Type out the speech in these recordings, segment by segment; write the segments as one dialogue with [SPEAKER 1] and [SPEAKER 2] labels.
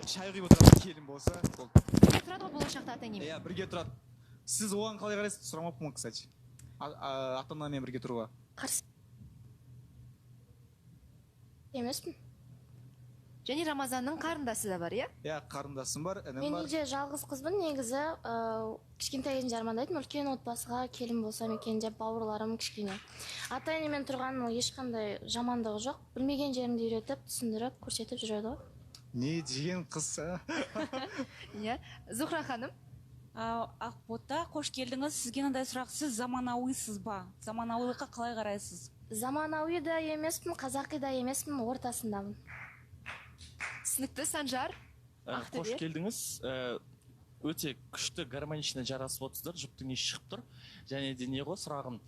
[SPEAKER 1] шай құйып отыратын келін болса болды.
[SPEAKER 2] Тұрады ғой болашақта ата-енемен.
[SPEAKER 1] Иә, бірге тұрады. Сіз оған қалай қарайсыз? Сұрамаппын, кстати. Ата-анамен бірге тұруға.
[SPEAKER 3] Қарсы емеспін.
[SPEAKER 2] Және Рамазанның қарындасы да бар, иә?
[SPEAKER 1] Иә, қарындасым бар, інім
[SPEAKER 3] Мен
[SPEAKER 1] бар.
[SPEAKER 3] үйде жалғыз қызбын, негізі кішкентай кезімде армандайтынмын, үлкен отбасыға келін болсам екен деп, бауырларым кішкене. Ата-енемен тұрғанның ешқандай жамандығы жоқ. Білмеген жерімді үйретіп, түсіндіріп, көрсетіп жүреді ғой.
[SPEAKER 1] Не деген қыз?
[SPEAKER 2] Иә. Зухра ханым.
[SPEAKER 4] Ақбота, қош келдіңіз. Сізге мынандай сұрақ, сіз заманауисыз ба? Заманауилыққа қалай қарайсыз?
[SPEAKER 3] Заманауи да емеспін, қазақи да емеспін, ортасындамын.
[SPEAKER 2] Түсінікті. Санжар.
[SPEAKER 5] Қош келдіңіз. Өте күшті гармоничный жарасып отырсыздар, жұптың есі шығып тұр. Және де не ғой сұрағым,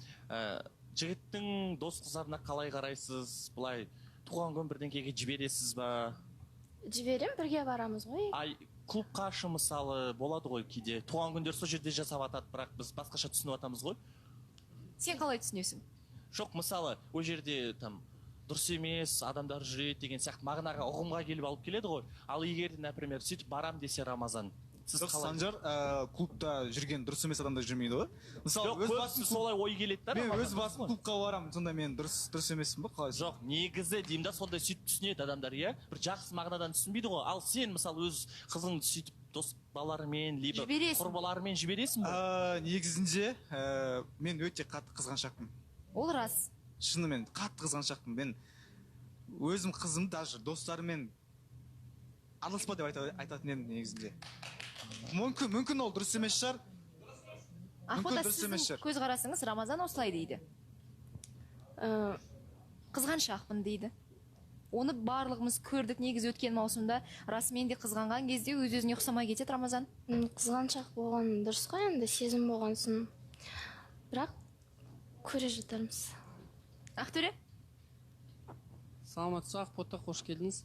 [SPEAKER 5] жігіттің дос қыздарына қалай қарайсыз? Бұлай туған күн бірдеңкеге жібересіз ба?
[SPEAKER 3] Жіберем, бірге барамыз ғой.
[SPEAKER 5] Клубқа ашы мысалы болады ғой кейде. Туған күндер сол жерде жасап атады, бірақ біз басқаша түсініп атамыз ғой.
[SPEAKER 2] Сен қалай түсінесің?
[SPEAKER 5] Жоқ, мысалы, ол жерде там дұрыс емес, адамдар жүреді деген сияқты мағынаға, ұғымға келіп алып келеді ғой. Ал егер, например, сөйтіп барам десе Рамазан, сіз қалай?
[SPEAKER 1] Санжар, клубта жүрген дұрыс емес адамдар жүрмейді ғой. Мысалы,
[SPEAKER 5] өз басым солай ой келеді да.
[SPEAKER 1] Мен өз басым клубқа барамын, сонда мен дұрыс емеспін ба, қалай?
[SPEAKER 5] Жоқ, негізі деймін да, сондай сөйтіп түсінеді адамдар, иә? Бір жақсы мағынадан түсінбейді ғой. Ал сен мысалы өз қызың сөйтіп дос балаларымен, либо құрбыларымен жібересің бе?
[SPEAKER 1] Негізінде мен өте қатты қызғаншақпын.
[SPEAKER 2] Ол рас.
[SPEAKER 1] Шынымен қатты қызғаншақпын. Мен өзім қызым даже достарымен араласпа деп айтатын едім негізінде. Мүмкін ол дұрыс емес шығар.
[SPEAKER 2] Ақбота, сіздің көз қарасыңыз Рамазан осылай дейді. Қызғаншақпын дейді. Оны барлығымыз көрдік, негізі өткен маусымда расымен де қызғанған кезде өз-өзіне ұқсамай кетеді Рамазан.
[SPEAKER 3] Қызғаншақ болған дұрыс қой, енді сезім болғансын. Бірақ көре жатармыз.
[SPEAKER 2] Ақтөре?
[SPEAKER 6] Саламатсыз, Ақбота, қош келдіңіз.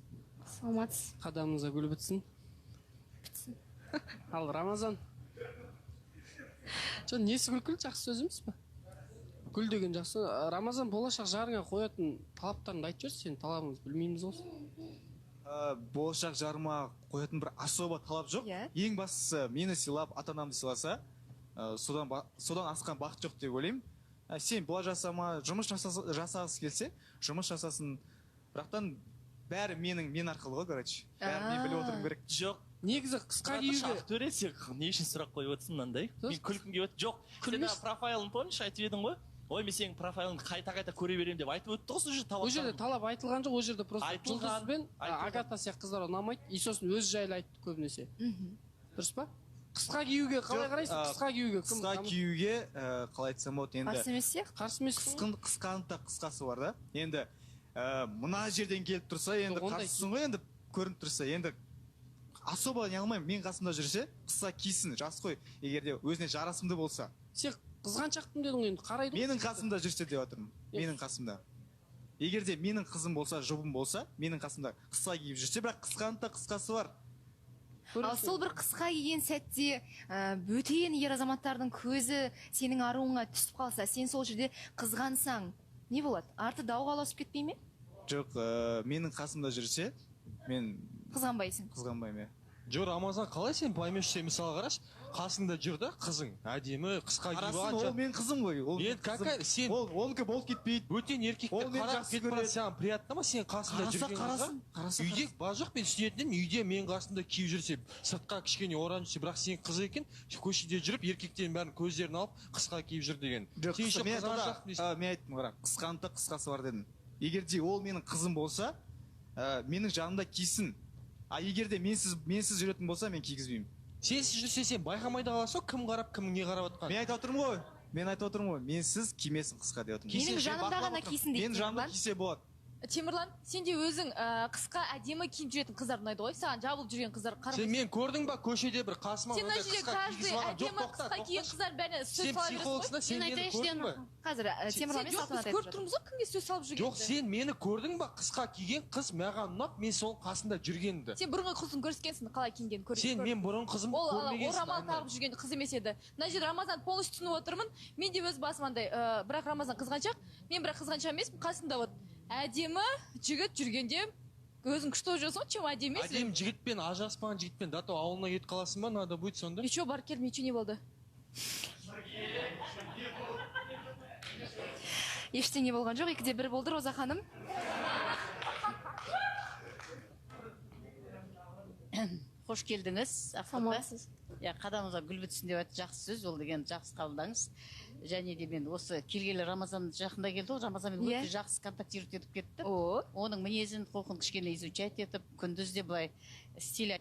[SPEAKER 3] Саламатсыз.
[SPEAKER 6] Қадамыңызға гүл бітсін.
[SPEAKER 3] Бітсін.
[SPEAKER 6] Ал Рамазан. Несі күлкіл, жақсы сөз емес па? Гүл деген жақсы. Рамазан, болашақ жарыңа қоятын талаптарыңды айтып жүрсіз, сен талабыңыз білмейміз ғой.
[SPEAKER 1] Болашақ жарыма қоятын бір особо талап жоқ. Ең бастысы мені сыйлап, ата-анамды сыйласа, содан асқан бақыт жоқ деп ойлаймын. Сен бұла жасама, жұмыс жасағысы келсе, жұмыс жасасын. Бірақтан бәрі мен арқылы ғой, короче. Бәрі мен біліп отырым керек.
[SPEAKER 5] Жоқ.
[SPEAKER 6] Негізі қысқа киюге...
[SPEAKER 5] Ақтөре, сен не үшін сұрақ қойып отырсың мынандай? Мен күлкім келіп отыр. Жоқ, сен профайлын помнишь, айтып едің ғой? Ой, мен сенің профайлыңды қайта-қайта көре беремін деп айтып өтті ғой, сол жерде талап.
[SPEAKER 6] Ол жерде талап айтылған жоқ, ол жерде просто Жұлдыз бен Агата сияқты қыздар ұнамайды. И сосын өз жайлы айтты көбінесе. Дұрыс па? Қысқа киюге қалай қарайсың? Қысқа киюге
[SPEAKER 1] қысқа киюге қалай айтсам болады енді.
[SPEAKER 2] Қарсы емес сияқты.
[SPEAKER 6] Қарсы емес.
[SPEAKER 1] Қысқаның да қысқасы бар да. Енді мына жерден келіп тұрса, енді қарсысың ғой, енді көрініп тұрса, енді особо не алмаймын. Мен қасымда жүрсе, қысқа кисін, жас қой, егер де өзіне жарасымды болса.
[SPEAKER 6] Сен қызғаншақпын дедің, енді қарайды.
[SPEAKER 1] Менің қасымда жүрсе деп жатырмын. Менің қасымда. Егер де менің қызым болса, жұбым болса, менің қасымда қысқа киіп жүрсе, бірақ қысқаның да қысқасы бар.
[SPEAKER 2] Ал сол бір қысқа киген сәтте бөтен ер азаматтардың көзі сенің аруыңа түсіп қалса, сен сол жерде қызғансаң, не болады? Арты дауға ұласып кетпей ме?
[SPEAKER 1] Жоқ, менің қасымда жүрсе, мен
[SPEAKER 2] қызғанбайсың.
[SPEAKER 1] Қызғанбаймын.
[SPEAKER 7] Жоқ, Рамазан, қалай сен баймешсе, мысалы қараш, қасында жүр да қызың, әдемі, қысқа киіп алған.
[SPEAKER 1] Ол мен қызым ғой. Оныкі болып кетпейді.
[SPEAKER 7] Бөтен еркектер қарап кетіп барады, саған приятно ма сен қасында жүрген қызға? Үйде бар жоқ, мен түсінетінім, үйде мен қасында киіп жүрсе, сыртқа кішкене оран жүрсе, бірақ сен қыз екен, көшеде жүріп, еркектердің бәрін көздерін алып, қысқа киіп жүр деген.
[SPEAKER 1] Мен айттым, қара, қысқаның да қысқасы бар дедім. Егер де ол менің қызым болса, менің жанымда кисін. А егер де менсіз жүретін болса, мен кигізбеймін.
[SPEAKER 7] Сенсіз жүрсе, сен байқамайды қаласың, кім қарап, кім не қарап отқан?
[SPEAKER 1] Мен айтып отырмын ғой, менсіз кимесін қысқа деп отырмын.
[SPEAKER 2] Менің жанымда ғана кисін дейді.
[SPEAKER 1] Менің жанымда кисе болады.
[SPEAKER 8] Темірлан, сен де өзің қысқа әдемі киіп жүретін қыздар ұнайды ғой? Саған жабылып жүрген қыздар қарап.
[SPEAKER 7] Сен мен көрдің ба көшеде бір қасыма
[SPEAKER 8] қысқа кигізіп алған? Жоқ, тоқта. Қысқа киген қыздар бәріне сөз салып жүрсің ғой?
[SPEAKER 7] Сен мені көрдің ба?
[SPEAKER 2] Қазір Темірлан мен салтанат айтып
[SPEAKER 8] көріп тұрмыз ғой, кімге сөз салып жүргенді?
[SPEAKER 7] Жоқ, сен мені көрдің ба? Қысқа киген қыз маған ұнап, мен сол қасында жүргенді.
[SPEAKER 8] Сен бұрынғы қызын көріскенсің, қалай киінгенін көрдім.
[SPEAKER 7] Сен мен бұрын қызым көрмегенсің.
[SPEAKER 8] Ол орамал тағып жүрген қыз емес еді. Мына жерде Рамазан полностью түсініп отырмын. Мен де өз басым андай, бірақ Рамазан қызғаншақ, мен бірақ қызғаншақ емеспін, қасымда вот әдемі жігіт жүргенде өзің күшті жүрсің ғой, чем әдемі емес.
[SPEAKER 7] Әдемі жігітпен ажыраспаған жігітпен до того ауылына кетіп қаласың ба, надо будет сонда.
[SPEAKER 8] И что, барып келдім, ничего не болды.
[SPEAKER 2] Ештеңе болған жоқ, 2-1 болды, Роза ханым.
[SPEAKER 9] Қош келдіңіз.
[SPEAKER 3] Амансыз.
[SPEAKER 9] Қадамыңызға гүл бітсін деп айтты, жақсы сөз, ол деген жақсы қабылдаңыз. Және де мен осы келгелі Рамазан жақында келді, Рамазанмен өте жақсы контактировать етіп кетті. Оның мінезін, құлқын кішкене изучать етіп, күндіз де былай стиль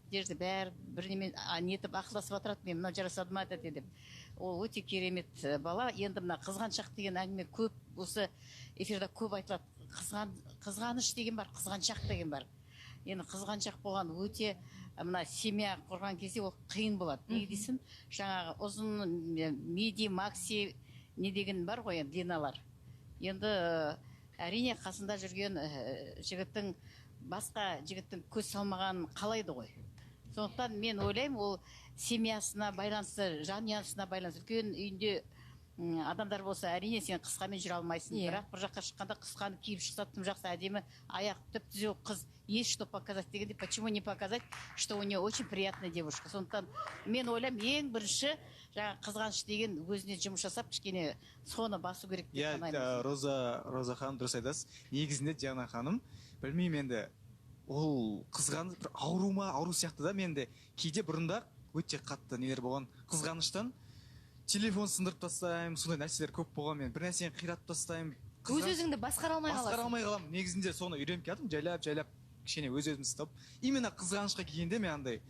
[SPEAKER 9] жерде бәрі бірнемен нетіп ақылдасып отырады, мен мынау жарасады ма деп. Ол өте керемет бала. Енді мына қызғаншақ деген әңгіме көп, осы эфирде көп айтылады. Қызғаныш деген бар, қызғаншақ деген бар. Енді қызғаншақ болған өте мына семья құрған кезде ол қиын болады. Неге дейсің? Жаңағы ұзын миди, макси не деген бар ғой, длиналар. Енді әрине қасында жүрген жігіттің басқа жігіттің көз салмағанын қалайды ғой. Сондықтан мен ойлаймын, ол семьясына байланысты, жанұясына байланысты. Үлкен үйінде адамдар болса, әрине сен қысқамен жүре алмайсың. Бірақ бір жаққа шыққанда қысқаны киіп шықса тым жақсы, әдемі аяқ түп-түзу қыз, есть что показать дегенде, почему не показать, что у нее очень приятная девушка. Сондықтан мен ойлаймын, ең бірінші жаңа қызғаныш деген өзіне жұмыс жасап, кішкене соны басу керек деп санаймын.
[SPEAKER 1] Роза ханым дұрыс айтасыз. Негізінде Диана ханым, білмеймін енді, ол қызғаныш бір ауру сияқты да, менде кейде бұрында өте қатты нелер болған, қызғаныштан телефон сындырып тастаймын, сондай нәрселер көп болған, мен бір нәрсені қиратып тастаймын.
[SPEAKER 2] Өз-өзіңді басқара алмай қаласың.
[SPEAKER 1] Басқара алмай қаламын. Негізінде соны үйреніп келдім, жайлап кішкене өз-өзімді ұстап. Именно қызғанышқа келгенде мен андай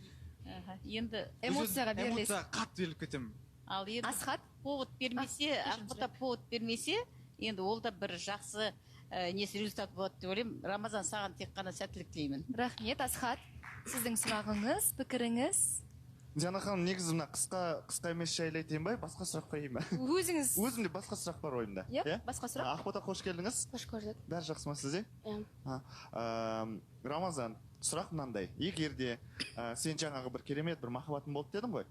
[SPEAKER 9] енді
[SPEAKER 2] эмоцияға берілесің.
[SPEAKER 1] эмоцияға қатты беріліп кетемін.
[SPEAKER 9] Ал енді
[SPEAKER 2] Асхат
[SPEAKER 9] повод бермесе, ақбота повод бермесе, енді ол да бір жақсы несі результат болады деп ойлаймын. Рамазан, саған тек қана сәттілік тілеймін.
[SPEAKER 2] Рахмет, Асхат. Сіздің сұрағыңыз, пікіріңіз?
[SPEAKER 10] Диана ханым, негізі мына қысқа емес жайлы айтайын ба, басқа сұрақ қойайын ба?
[SPEAKER 2] Өзіңіз.
[SPEAKER 10] Өзімде басқа сұрақ бар ойымда.
[SPEAKER 2] Иә, басқа сұрақ.
[SPEAKER 10] Ақбота, қош келдіңіз.
[SPEAKER 3] Қош көрдік.
[SPEAKER 10] Бәрі жақсы ма сізде?
[SPEAKER 3] Иә.
[SPEAKER 10] Рамазан, сұрақ мынандай. Егер де сен жаңағы бір керемет бір махаббатың болды дедің ғой.